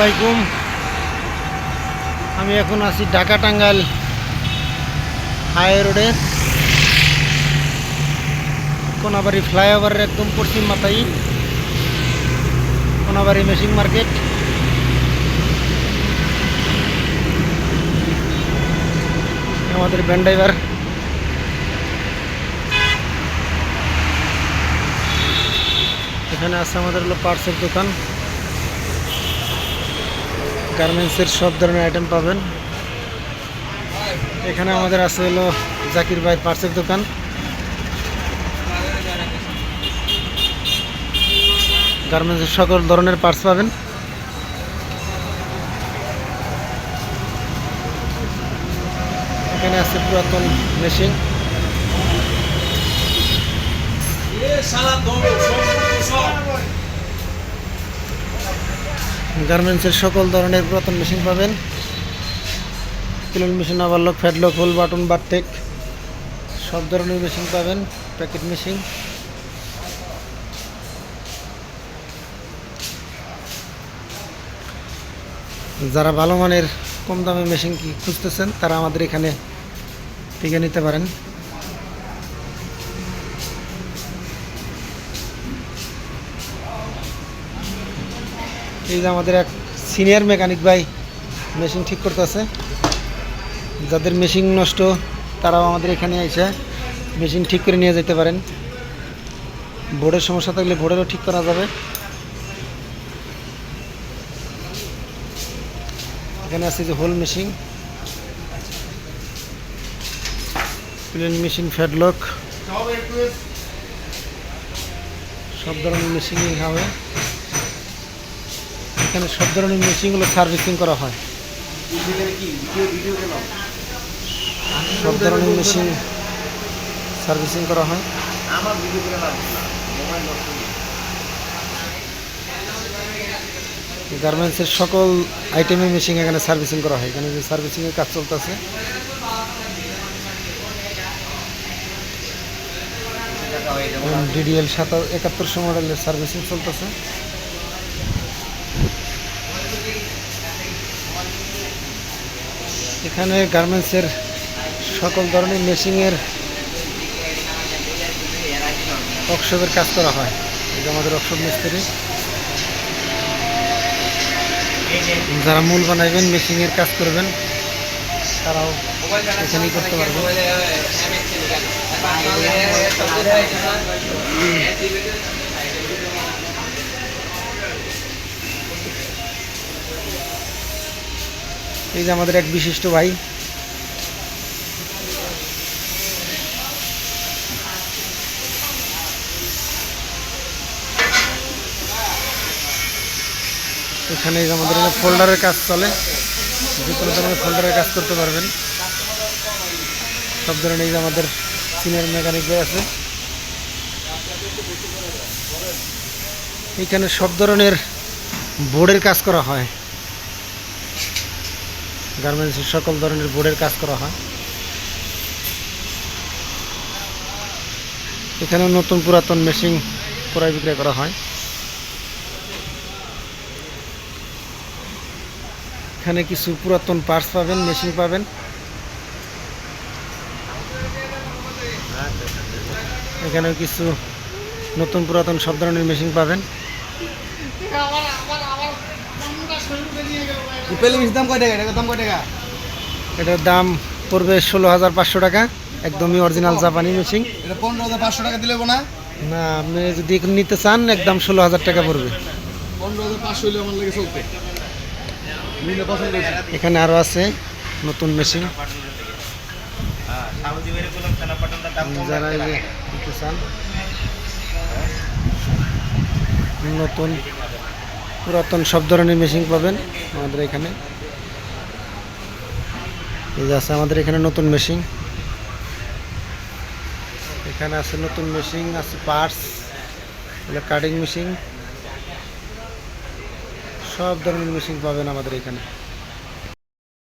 আলাইকুম। আমি এখন আছি ঢাকা টাঙ্গাইল হাইওয়ে রোডে, কোনাবাড়ি ফ্লাইওভারের একদম পশ্চিম মাথায় কোনাবাড়ি মেশিন মার্কেট। আমাদের ভ্যান ড্রাইভার এখানে আছে। আমাদের হলো পার্টসের দোকান, গার্মেন্টসের সব ধরনের আইটেম পাবেন এখানে। আমাদের আছে হলো জাকির ভাই পার্টসের দোকান। গার্মেন্টসের সকল ধরনের পার্টস পাবেন। এখানে আছে পুরাতন মেশিন, গার্মেন্টসের সকল ধরনের পুরাতন মেশিন পাবেন। ক্লিন মেশিন, ওভারলক, ফ্যাডলক, ফুল বাটন, বারটেক সব ধরনের মেশিন পাবেন। প্যাকেট মেশিন, যারা ভালো মানের কম দামে মেশিন খুঁজতেছেন তারা আমাদের এখানে থেকে নিতে পারেন। এই যে আমাদের এক সিনিয়র মেকানিক ভাই মেশিন ঠিক করতেছে। যাদের মেশিন নষ্ট তারাও আমাদের এখানে এসে মেশিন ঠিক করে নিয়ে যেতে পারেন। বোর্ডের সমস্যা থাকলে বোর্ডেরও ঠিক করা যাবে। এখানে আছে যে হোল মেশিন, প্লেন মেশিন, ফ্যাডলক সব ধরনের মেশিনই হবে এখানে। সব ধরনের মেশিনগুলো সার্ভিসিং করা হয়। সব ধরনের মেশিন সার্ভিসিং করা হয়। গার্মেন্টসের সকল আইটেমের মেশিন এখানে সার্ভিসিং করা হয়। এখানে যে সার্ভিসিংয়ের কাজ চলতেছে। ডিডিএল 7100 মডেলের সার্ভিসিং চলতেছে। এখানে গার্মেন্টসের সকল ধরনের মেশিনের ওয়ার্কশপের কাজ করা হয়। এই যে আমাদের ওয়ার্কশপ মিস্ত্রি, যারা মূল বানাইবেন, মেশিনের কাজ করবেন, তারাও এখানেই করতে পারবেন। এই যে আমাদের এক বিশিষ্ট ভাই, এখানে আমাদের ফোল্ডারের কাজ চলে। যে কোনো ধরনের ফোল্ডারের কাজ করতে পারবেন। সব ধরনের এই যে আমাদের সিনিয়র মেকানিক আছে এখানে। সব ধরনের বোর্ডের কাজ করা হয়। গার্মেন্টসের সকল ধরনের বোর্ডের কাজ করা হয় এখানে। নতুন পুরাতন মেশিন ক্রয় বিক্রয় করা হয় এখানে। কিছু পুরাতন পার্টস পাবেন, মেশিন পাবেন। এখানেও কিছু নতুন পুরাতন সব ধরনের মেশিন পাবেন। এটার দাম পড়বে 16,500 টাকা। একদমই অরিজিনাল জাপানি মেশিন। 15,500 টাকা দিলে না? না, আপনি যদি নিতে চান একদম 16,000 টাকা পড়বে। 15,500 হইলে আমার লাগে চলতে। এখানে আরো আছে নতুন মেশিন, যারা নিতে চান। নতুন পুরাতন সব ধরনের মেশিন পাবেন আমাদের এখানে। এই যে আছে আমাদের এখানে নতুন মেশিন। এখানে আছে নতুন মেশিন, আছে পার্টস, কাটিং মেশিন, সব ধরনের মেশিন পাবেন আমাদের এখানে।